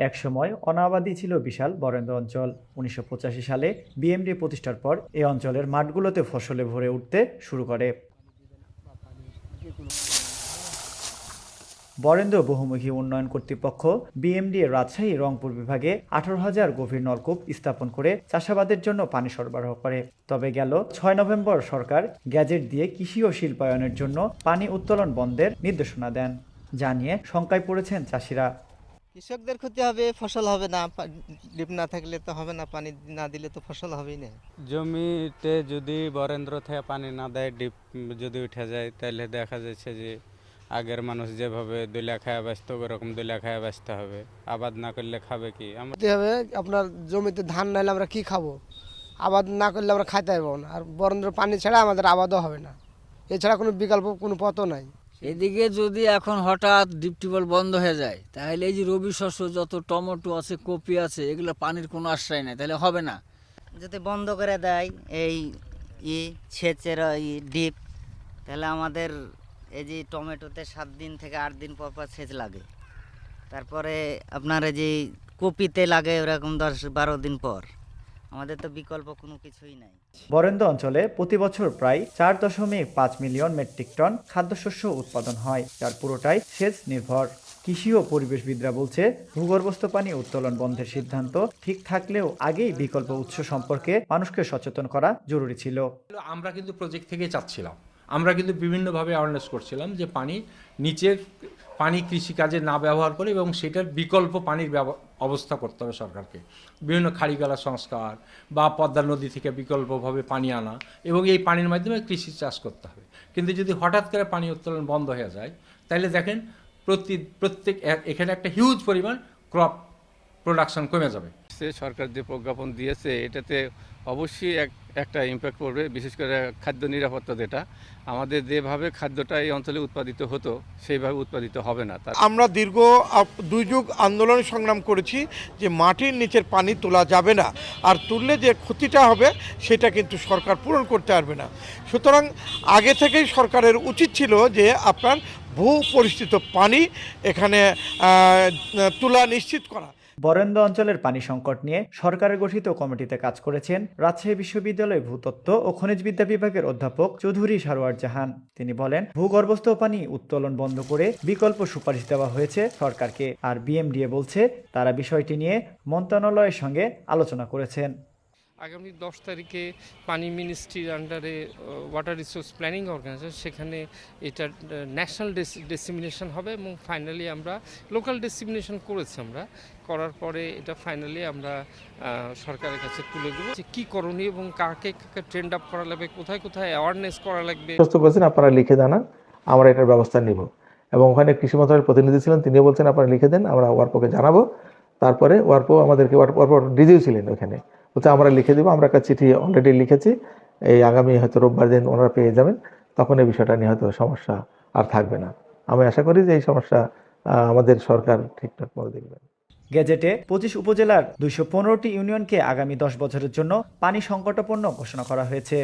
একসময় অনাবাদি ছিল বিশাল বরেন্দ্র অঞ্চল। ১৯৮৫ সালে বিএমডি প্রতিষ্ঠার পর এই অঞ্চলের মাঠগুলোতে ফসলে ভরে উঠতে শুরু করে। বরেন্দ্র বহুমুখী উন্নয়ন কর্তৃপক্ষ বিএমডি রাজশাহী রংপুর বিভাগে ১৮,০০০ গভীর নলকূপ স্থাপন করে চাষাবাদের জন্য পানি সরবরাহ করে। তবে গেল ৬ নভেম্বর সরকার গ্যাজেট দিয়ে কৃষি ও শিল্পায়নের জন্য পানি উত্তোলন বন্ধের নির্দেশনা দেন। যা নিয়ে শঙ্কায় পড়েছেন চাষিরা। কৃষকদের ক্ষতি হবে, ফসল হবে না। ডিপ না থাকলে তো হবে না, পানি না দিলে তো ফসল হবেই না। জমিতে যদি বরেন্দ্র থেকে পানি না দেয়, ডিপ যদি উঠে যায়, তাহলে দেখা যাচ্ছে যে আগের মানুষ যেভাবে দইলা খায়া ব্যস্ত ওরকম দইলা খায়া ব্যস্ত হবে। আবাদ না করলে খাবে কি? হবে আপনার জমিতে ধান নাইলে আমরা কি খাবো? আবাদ না করলে আমরা খাইতে পারবো না। আর বরেন্দ্র পানি ছাড়া আমাদের আবাদও হবে না। এছাড়া কোনো বিকল্প কোনো পথও নাই। এদিকে যদি এখন হঠাৎ ডিপ টিউবওয়েল বন্ধ হয়ে যায়, তাহলে এই যে রবি শস্য যত টমেটো আছে, কপি আছে, এগুলো পানির কোনো আশ্রয় নেই, তাহলে হবে না। যদি বন্ধ করে দেয় এই সেচের ডিপ, তাহলে আমাদের এই যে টমেটোতে 7 দিন থেকে 8 দিন পর পর সেচ লাগে। তারপরে আপনার এই যে কপিতে লাগে ওরকম 10-12 দিন পর। আমাদের তো বিকল্প কোনো কিছুই নাই। বরেন্দ্র অঞ্চলে প্রতি বছর প্রায় 4.5 মিলিয়ন মেট্রিক টন খাদ্যশস্য উৎপাদন হয়, যার পুরোটাই সেচ নির্ভর। কৃষি ও পরিবেশবিদরা বলছে, ভূগর্ভস্থ পানি উত্তোলন বন্ধের সিদ্ধান্ত ঠিক থাকলেও আগেই বিকল্প উৎস সম্পর্কে মানুষকে সচেতন করা জরুরি ছিল। আমরা কিন্তু প্রজেক্ট থেকে চাচ্ছিলাম, আমরা কিন্তু বিভিন্নভাবে অ্যাওয়ারনেস করছিলাম যে নিচের পানি কৃষিকাজে না ব্যবহার করে এবং সেটার বিকল্প পানির অবস্থা করতে হবে সরকারকে। বিভিন্ন খাড়িগালা সংস্কার বা পদ্মা নদী থেকে বিকল্পভাবে পানি আনা এবং এই পানির মাধ্যমে কৃষি চাষ করতে হবে। কিন্তু যদি হঠাৎ করে পানি উত্তোলন বন্ধ হয়ে যায়, তাহলে দেখেন প্রত্যেক এখানে একটা হিউজ পরিমাণ ক্রপ প্রোডাকশন কমে যাবে। সরকার যে প্রজ্ঞাপন দিয়েছে, এটাতে অবশ্যই একটা ইম্প্যাক্ট পড়বে, বিশেষ করে খাদ্য নিরাপত্তা। যেটা আমাদের যেভাবে খাদ্যটা এই অঞ্চলে উৎপাদিত হতো সেইভাবে উৎপাদিত হবে না। আমরা দীর্ঘ 2 যুগ আন্দোলন সংগ্রাম করেছি যে মাটির নিচের পানি তোলা যাবে না, আর তুললে যে ক্ষতিটা হবে সেটা কিন্তু সরকার পূরণ করতে পারবে না। সুতরাং আগে থেকেই সরকারের উচিত ছিল যে আপনার ভূ পরিস্থিত পানি এখানে তোলা নিশ্চিত করা। বরেন্দ্র অঞ্চলের পানি সংকট নিয়ে সরকারের গঠিত কমিটিতে কাজ করেছেন রাজশাহী বিশ্ববিদ্যালয়ের ভূতত্ত্ব ও খনিজবিদ্যা বিভাগের অধ্যাপক চৌধুরী সারোয়ার জাহান। তিনি বলেন, ভূগর্ভস্থ পানি উত্তোলন বন্ধ করে বিকল্প সুপারিশ দেওয়া হয়েছে সরকারকে। আর বিএমডিএ বলছে, তারা বিষয়টি নিয়ে মন্ত্রণালয়ের সঙ্গে আলোচনা করেছেন। আগামী 10 তারিখে পানি মিনিস্ট্রির আন্ডারে ওয়াটার রিসোর্স প্ল্যানিং অর্গানাইজেশন, সেখানে এটা ন্যাশনাল ডিসিমিনেশন হবে এবং ফাইনালি আমরা লোকাল ডিসিমিনেশন করেছি। আমরা করার পরে এটা ফাইনালি আমরা সরকারের কাছে তুলে দেবো যে কী করণীয় এবং কাকে কাকে ট্রেন্ড আপ করা লাগবে, কোথায় কোথায় অ্যাওয়ারনেস করা লাগবে। আপনারা লিখে জানান, আমরা এটার ব্যবস্থা নিব। এবং ওখানে কৃষি মন্ত্রণালয়ের প্রতিনিধি ছিলেন, তিনিও বলছেন আপনারা লিখে দেন, আমরা ওয়ারপোকে জানাবো। তারপরে ওয়ারপো আমাদেরকে ওয়ারপো ডিজিও ছিলেন ওখানে, বলতে আমরা লিখে দেবো, আমরা একটা চিঠি অলরেডি লিখেছি, এই আগামী হয়তো রোববার দিন ওনারা পেয়ে যাবেন, তখন এই বিষয়টা নিয়ে হয়তো সমস্যা আর থাকবে না। আমি আশা করি যে এই সমস্যা আমাদের সরকার ঠিকঠাক মতো দেখবেন। গেজেটে 25 উপজেলার 215টি ইউনিয়নকে আগামী 10 বছরের জন্য পানি সংকটাপন্ন ঘোষণা করা হয়েছে।